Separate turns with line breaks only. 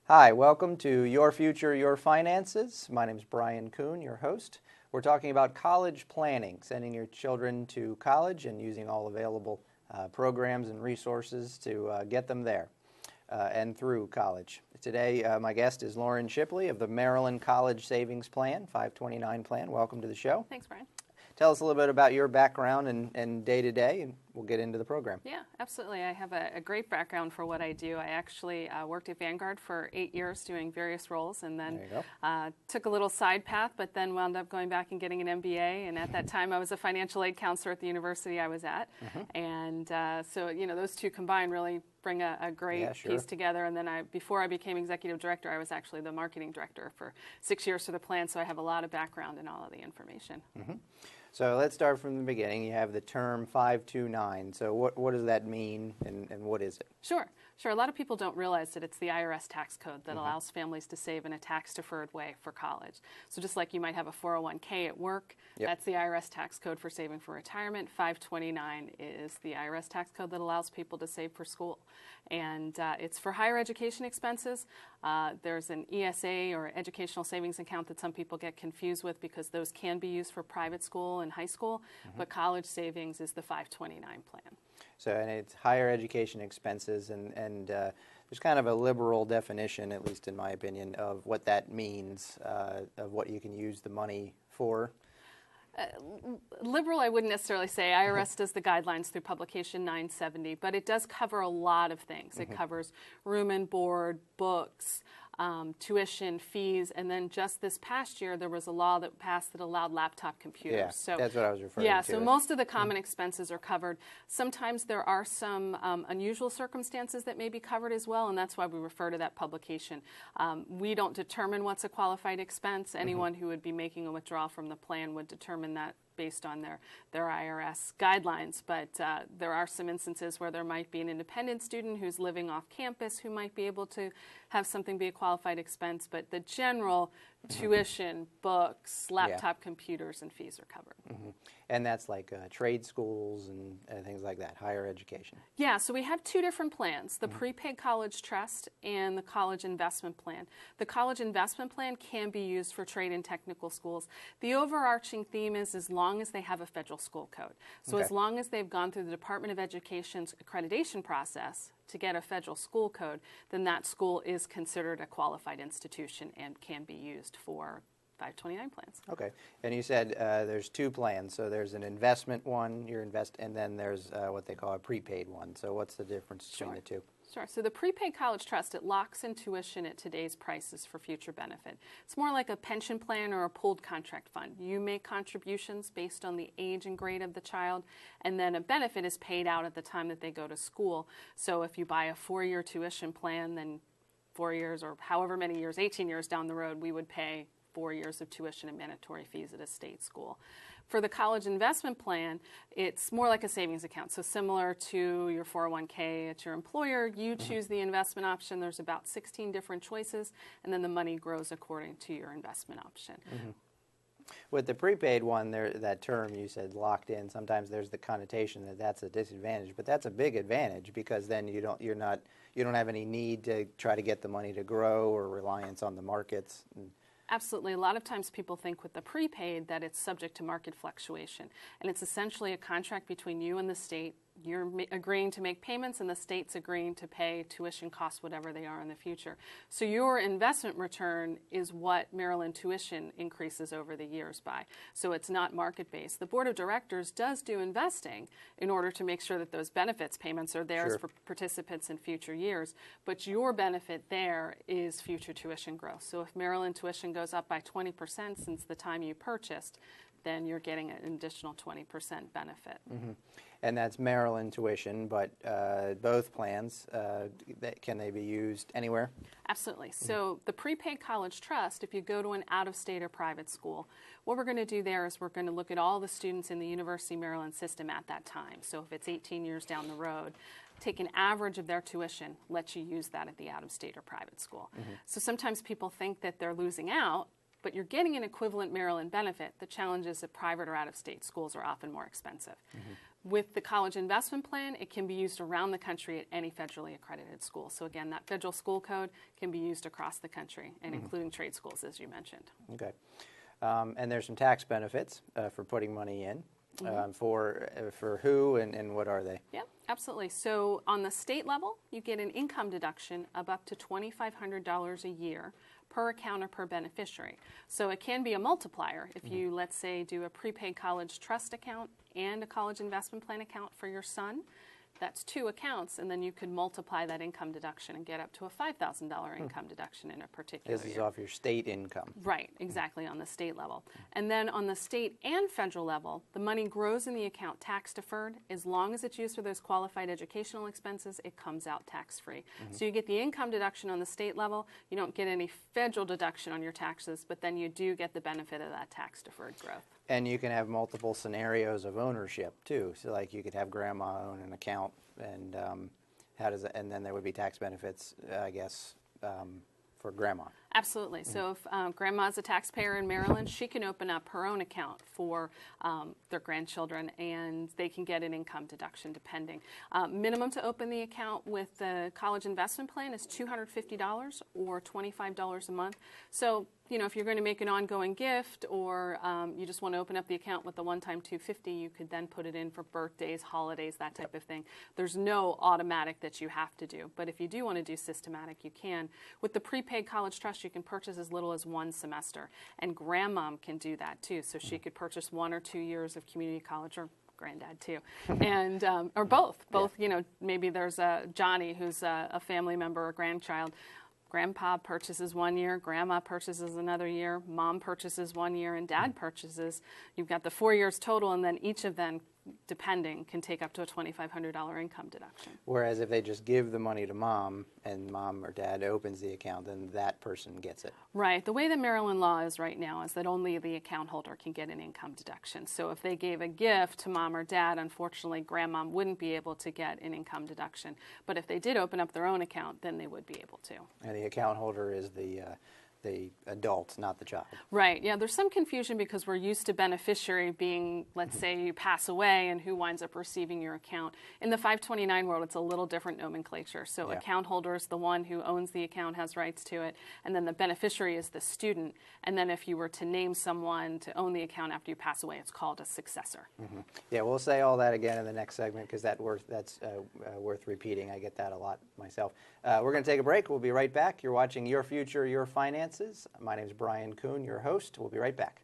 Hi, welcome to Your Future, Your Finances. My name is Brian Kuhn, your host. We're talking about college planning, sending your children to college and using all available programs and resources to get them there and through college. Today, my guest is Lauren Shipley of the Maryland College Savings Plan, 529 plan. Welcome to the show.
Thanks, Brian.
Tell us a little bit about your background and day-to-day, and we'll get into the program.
Yeah, absolutely. I have a great background for what I do. I actually worked at Vanguard for 8 years doing various roles, and then took a little side path, but then wound up going back and getting an MBA. And at that time, I was a financial aid counselor at the university I was at. And so, you know, those two combined really bring a great piece together. And then before I became executive director, I was actually the marketing director for 6 years for the plan, so I have a lot of background in all of the information.
So let's start from the beginning. You have the term 529. So what does that mean, and what is it?
Sure. A lot of people don't realize that it's the IRS tax code that allows families to save in a tax-deferred way for college. So just like you might have a 401k at work, that's the IRS tax code for saving for retirement. 529 is the IRS tax code that allows people to save for school. And it's for higher education expenses. There's an ESA or educational savings account that some people get confused with because those can be used for private school and high school, but college savings is the 529 plan.
So, and it's higher education expenses, and there's kind of a liberal definition, at least in my opinion, of what that means, of what you can use the money for.
Liberal, I wouldn't necessarily say. IRS does the guidelines through publication 970, but it does cover a lot of things. It covers room and board, books, tuition, fees, and then just this past year there was a law that passed that allowed laptop computers.
Yeah,
so
that's what I was referring to.
Yeah, so most of the common expenses are covered. Sometimes there are some unusual circumstances that may be covered as well, and that's why we refer to that publication. We don't determine what's a qualified expense. Anyone who would be making a withdrawal from the plan would determine that based on their IRS guidelines, but there are some instances where there might be an independent student who's living off campus who might be able to have something be a qualified expense, but the general tuition, books, laptop computers, and fees are covered.
And that's like trade schools and things like that, higher education.
Yeah, so we have two different plans, the prepaid college trust and the college investment plan. The college investment plan can be used for trade and technical schools. The overarching theme is as long as they have a federal school code. So as long as they've gone through the Department of Education's accreditation process to get a federal school code, then that school is considered a qualified institution and can be used for 529 plans.
Okay, and you said there's two plans. So there's an investment one, and then there's what they call a prepaid one. So what's the difference between the two?
Sure. So the prepaid college trust, it locks in tuition at today's prices for future benefit. It's more like a pension plan or a pooled contract fund. You make contributions based on the age and grade of the child, and then a benefit is paid out at the time that they go to school. So if you buy a 4-year tuition plan, then 4 years or however many years, 18 years down the road, we would pay 4 years of tuition and mandatory fees at a state school. For the college investment plan, it's more like a savings account. So similar to your 401k at your employer, you choose the investment option. There's about 16 different choices, and then the money grows according to your investment option.
With the prepaid one, that term you said locked in, sometimes there's the connotation that that's a disadvantage, but that's a big advantage because then you don't have any need to try to get the money to grow or reliance on the markets.
Absolutely. A lot of times people think with the prepaid that it's subject to market fluctuation. And it's essentially a contract between you and the state. You're agreeing to make payments and the state's agreeing to pay tuition costs, whatever they are in the future. So your investment return is what Maryland tuition increases over the years by. So it's not market-based. The Board of Directors does do investing in order to make sure that those benefits payments are theirs for participants in future years. But your benefit there is future tuition growth. So if Maryland tuition goes up by 20% since the time you purchased, then you're getting an additional 20% benefit.
And that's Maryland tuition, but both plans, can they be used anywhere?
Absolutely. So the prepaid college trust, if you go to an out-of-state or private school, what we're going to do there is we're going to look at all the students in the University of Maryland system at that time. So if it's 18 years down the road, take an average of their tuition, let you use that at the out-of-state or private school. So sometimes people think that they're losing out, but you're getting an equivalent Maryland benefit. The challenge is that private or out-of-state schools are often more expensive. With the college investment plan, it can be used around the country at any federally accredited school. So again, that federal school code can be used across the country, and including trade schools, as you mentioned.
Okay. And there's some tax benefits for putting money in. For who and what are they?
Yeah, absolutely. So on the state level, you get an income deduction of up to $2,500 a year per account or per beneficiary. So it can be a multiplier. If you, let's say, do a prepaid college trust account and a college investment plan account for your son, that's 2 accounts, and then you could multiply that income deduction and get up to a $5,000 income deduction in a particular year.
This is off your state income.
Right, exactly, on the state level. And then on the state and federal level, the money grows in the account tax deferred. As long as it's used for those qualified educational expenses, it comes out tax-free. So you get the income deduction on the state level. You don't get any federal deduction on your taxes, but then you do get the benefit of that tax deferred growth.
And you can have multiple scenarios of ownership too. So like you could have grandma own an account, and and then there would be tax benefits, I guess, for grandma.
Absolutely. So if grandma's a taxpayer in Maryland, she can open up her own account for their grandchildren, and they can get an income deduction depending. Minimum to open the account with the college investment plan is $250 or $25 a month. So, you know, if you're going to make an ongoing gift, or you just want to open up the account with the one-time $250, you could then put it in for birthdays, holidays, that type of thing. There's no automatic that you have to do, but if you do want to do systematic, you can. With the prepaid college trust, you can purchase as little as 1 semester, and grandmom can do that too. So she could purchase 1 or 2 years of community college, or granddad too, and or both. You know, maybe there's a Johnny who's a family member or grandchild. Grandpa purchases 1 year, grandma purchases another year, mom purchases 1 year, and dad purchases. You've got the 4 years total, and then each of them, depending, can take up to a $2,500 income deduction.
Whereas if they just give the money to mom and mom or dad opens the account, then that person gets it.
Right. The way the Maryland law is right now is that only the account holder can get an income deduction. So if they gave a gift to mom or dad, unfortunately, grandmom wouldn't be able to get an income deduction. But if they did open up their own account, then they would be able to.
And the account holder is the adult, not the child.
Right. Yeah, there's some confusion because we're used to beneficiary being, let's say you pass away and who winds up receiving your account. In the 529 world, it's a little different nomenclature. So account holder is the one who owns the account, has rights to it, and then the beneficiary is the student. And then if you were to name someone to own the account after you pass away, it's called a successor.
Yeah, we'll say all that again in the next segment because that's worth repeating. I get that a lot myself. We're going to take a break. We'll be right back. You're watching Your Future, Your Finances. My name is Brian Kuhn, your host. We'll be right back.